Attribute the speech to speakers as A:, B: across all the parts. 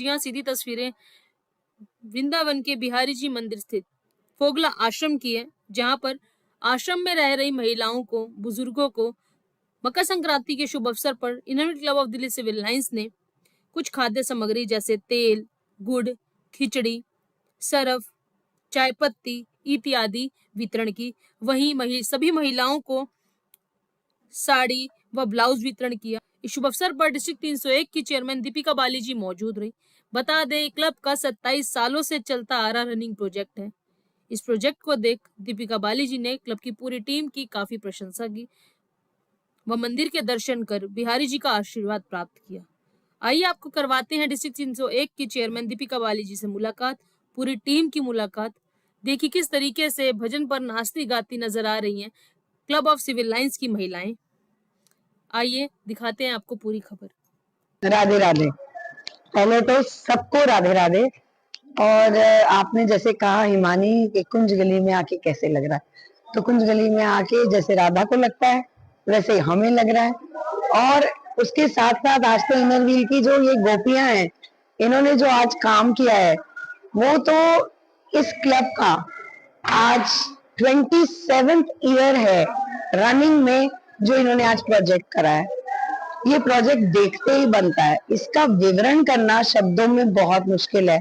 A: यहाँ सीधी तस्वीरें वृंदावन के बिहारी जी मंदिर स्थित फोगला आश्रम की है, जहां पर आश्रम में रह रही महिलाओं को, बुजुर्गों को मकर संक्रांति के शुभ अवसर पर Indian Club of Delhi Civil Lines ने कुछ खाद्य सामग्री जैसे तेल, गुड़, खिचड़ी, सरफ, चाय पत्ती इत्यादि वितरण की। वहीं सभी महिलाओं को साड़ी व ब्लाउज वितरण किया। इस शुभ अवसर पर डिस्ट्रिक्ट 301 की चेयरमैन दीपिका बाली जी मौजूद रही। बता दें, क्लब का 27 सालों से चलता आ रहा रनिंग प्रोजेक्ट है। इस प्रोजेक्ट को देख दीपिका बाली जी ने क्लब की पूरी टीम की काफी प्रशंसा की व मंदिर के दर्शन कर बिहारी जी का आशीर्वाद प्राप्त किया। आइए आपको करवाते हैं डिस्ट्रिक्ट 301 की चेयरमैन दीपिका बाली जी से मुलाकात, पूरी टीम की मुलाकात। देखिए किस तरीके से भजन पर नाचती गाती नजर आ रही हैं क्लब ऑफ सिविल लाइंस की महिलाएं। आइए दिखाते हैं आपको पूरी खबर।
B: राधे राधे। पहले तो सबको राधे राधे। और आपने जैसे कहा हिमानी कि कुंज गली में आके कैसे लग रहा है, तो कुंज गली में आके जैसे राधा को लगता है वैसे हमें लग रहा है। और उसके साथ साथ आज तो इनर व्हील की जो ये गोपियां हैं, इन्होंने जो आज काम किया है वो तो इस क्लब का आज 27th ईयर है रनिंग में जो इन्होंने आज प्रोजेक्ट करा है। ये प्रोजेक्ट देखते ही बनता है, इसका विवरण करना शब्दों में बहुत मुश्किल है।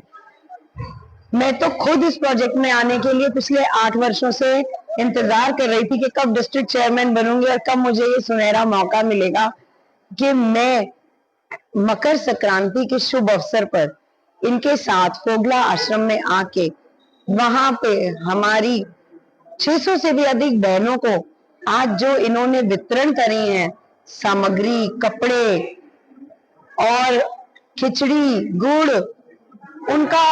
B: मैं तो खुद इस प्रोजेक्ट में आने के लिए पिछले 8 वर्षों से इंतजार कर रही थी कि कब डिस्ट्रिक्ट चेयरमैन बनूंगी और कब मुझे ये सुनहरा मौका मिलेगा कि मैं मकर संक्रांति के शुभ अवसर पर इनके साथ फोगला आश्रम में आके वहां पे हमारी 600 से भी अधिक बहनों को आज जो इन्होंने वितरण करी है सामग्री, कपड़े और खिचड़ी, गुड़, उनका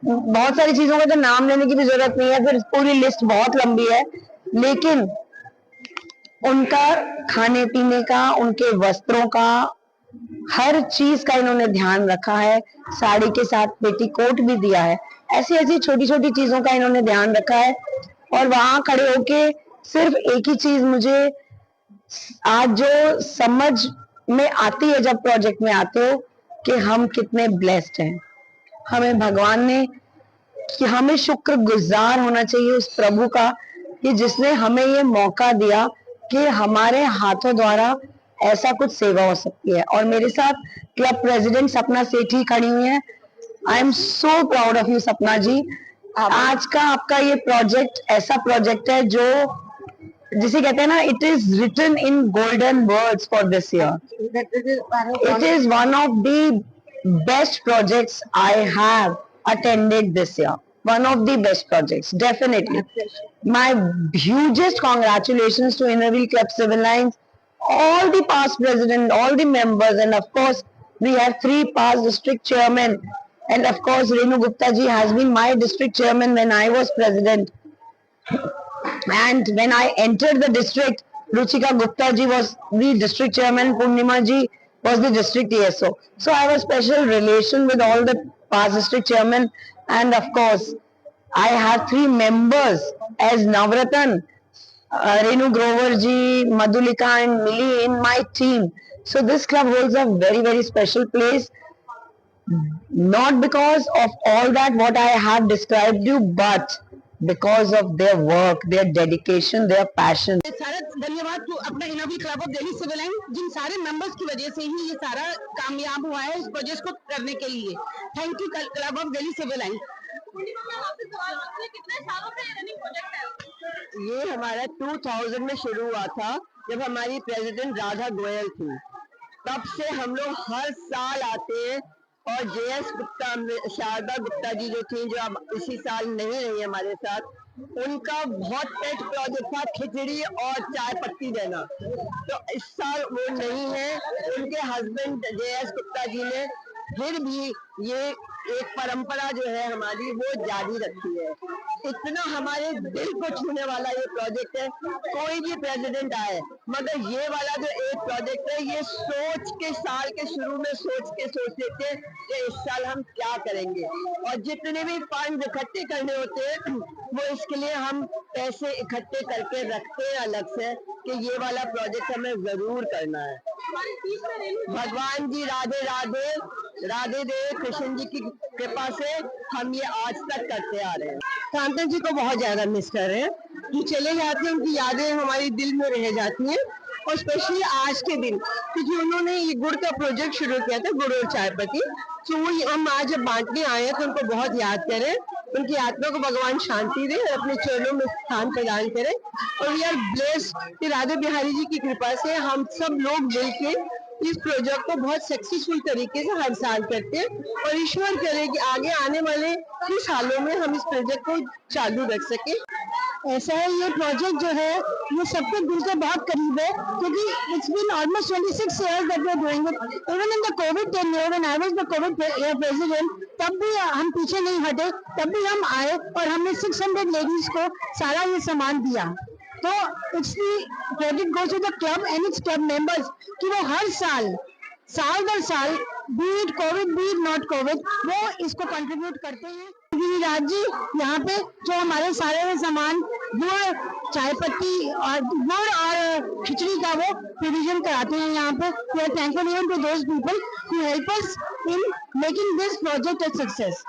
B: बहुत सारी चीजों का तो नाम लेने की भी जरूरत नहीं है, फिर पूरी लिस्ट बहुत लंबी है, लेकिन उनका खाने पीने का, उनके वस्त्रों का, हर चीज का इन्होंने ध्यान रखा है। साड़ी के साथ पेटीकोट भी दिया है। ऐसी ऐसी छोटी छोटी चीजों का इन्होंने ध्यान रखा है। और वहां खड़े होके सिर्फ एक ही चीज मुझे आज जो समझ में आती है जब प्रोजेक्ट में आते हो कि हम कितने ब्लेस्ड हैं। हमें भगवान ने, कि हमें शुक्र गुजार होना चाहिए उस प्रभु का कि जिसने हमें ये मौका दिया कि हमारे हाथों द्वारा ऐसा कुछ सेवा हो सकती है। और मेरे साथ क्लब प्रेसिडेंट सपना सेठी खड़ी हुई है। I am so proud of you सपना जी। आज का आपका ये प्रोजेक्ट ऐसा प्रोजेक्ट है जो जिसे कहते हैं ना, it is written in golden words for this year. It is one of the best projects I have attended this year. One of the best projects, definitely. My hugest congratulations to Innerville Club Civil Lines, all the past president, all the members, and of course we have 3 past district chairmen, and of course Renu Gupta ji has been my district chairman when I was president, and when I entered the district, Ruchika Gupta ji was the district chairman, Purnima ji was the district ESO. So I have a special relation with all the past district chairman, and of course I have 3 members as Navratan, Renu Grover ji, Madhulika and Millie in my team. So this club holds a very very special place, not because of all that what I have described you, but because of their work, their dedication, their passion.
C: सारा धन्यवाद तो अपना इनोवी club of Delhi civil line, जिन सारे members की वजह से ही ये सारा कामयाब हुआ है इस प्रोजेक्ट को करने के लिए। Thank you club of Delhi civil line. कितने सालों से रनिंग प्रोजेक्ट है? ये हमारा 2000 में शुरू हुआ था, जब हमारी प्रेसिडेंट राधा गोयल थी। तब से हम लोग हर साल आते हैं। और जेएस गुप्ता, शारदा गुप्ता जी जो थी, जो अब इसी साल नहीं रही हमारे साथ, उनका बहुत पेट प्रोजेक्ट था खिचड़ी और चाय पत्ती देना। तो इस साल वो नहीं है, उनके हस्बैंड जेएस गुप्ता जी ने फिर भी ये एक परंपरा जो है हमारी वो जारी रखी है। इतना हमारे दिल को छूने वाला ये प्रोजेक्ट है। कोई भी प्रेसिडेंट आए, मगर ये वाला जो एक प्रोजेक्ट है, ये सोच के साल के शुरू में सोचते थे कि इस साल हम क्या करेंगे, और जितने भी फंड इकट्ठे करने होते हैं वो इसके लिए हम पैसे इकट्ठे करके रखते हैं अलग से कि ये वाला प्रोजेक्ट हमें जरूर करना है। भगवान जी राधे राधे, राधे देव कृष्ण जी की कृपा से हम ये आज तक करते आ रहे हैं। कांता जी को बहुत ज्यादा मिस कर रहे हैं, जो चले जाते हैं उनकी यादें हमारी दिल में रह जाती हैं, और स्पेशली आज के दिन क्योंकि उन्होंने ये गुड़ का प्रोजेक्ट शुरू किया था, गुड़ और चाय पत्ती। तो वो हम आज जब बांटने आए हैं तो उनको बहुत याद करें, उनकी आत्मा को भगवान शांति दे और अपने चरणों में स्थान प्रदान करें। और वी आर ब्लेस्ड कि राधे बिहारी जी की कृपा से हम सब लोग मिलकर इस प्रोजेक्ट को बहुत सक्सेसफुल तरीके से हर साल करते हैं, और ईश्वर करे कि आगे आने वाले कुछ सालों में हम इस प्रोजेक्ट को चालू रख सके।
B: ऐसा है, ये प्रोजेक्ट जो है ये सबके दिल के बहुत करीब है, क्योंकि it's been almost 26 years that we are doing it. Even in the COVID tenure, when I was the COVID president, तब भी हम पीछे नहीं हटे, तब भी हम आए और हमने 600 लेडीज को सारा ये सामान दिया। तो it's the credit goes to the club and its club members कि वो हर साल दर साल be it covid be it not covid वो इसको कंट्रीब्यूट करते हैं। गिरिराज जी यहाँ पे जो हमारे सारे सामान गुड़ चाय पत्ती और गुड़ और खिचड़ी का वो प्रोविजन कराते हैं यहाँ पे। We are thankful even to those people who help us in making this project a success.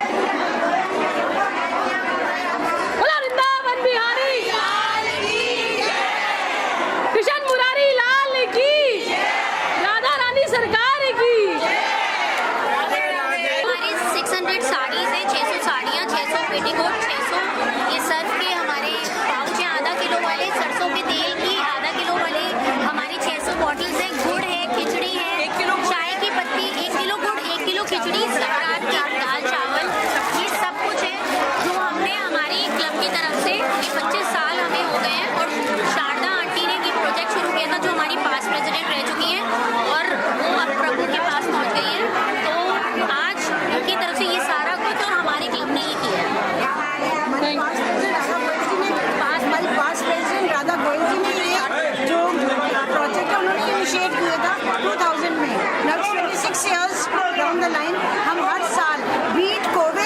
A: बोला वृंदावन बिहारी लाल की जय, कृष्ण मुरारी लाल की जय, राधा रानी सरकार की जय।
D: हमारी 600 साड़ीज है, 600 साड़ियाँ, 600 पेटीकोट, 600 ये सर्फ के हमारे पाउच हैं आधा किलो वाले, सरसों के तेल की आधा किलो वाले हमारी 600 बॉटल्स हैं, गुड़ है, खिचड़ी है, चाय की पत्ती, 1 किलो गुड़, 1 किलो खिचड़ी, रात की दाल चावल, ये सब कुछ है जो हमने हमारी क्लब की तरफ से ये 25 साल हमें हो गए हैं। और शारदा आंटी ने ये प्रोजेक्ट शुरू किया था जो हमारी पास्ट प्रेसिडेंट रह चुकी हैं और वो अब प्रभु के पास पहुँच गई है। तो आज उनकी तरफ से ये सारा कुछ और हमारे क्लब ने ही किया है।
E: हमारी पास्ट प्रेसिडेंट राधा गोयल जी ने ये जो प्रोजेक्ट है उन्होंने इनिशिएट किया था 2000 में। Now 26 years down the line हम हर साल बीट कोविड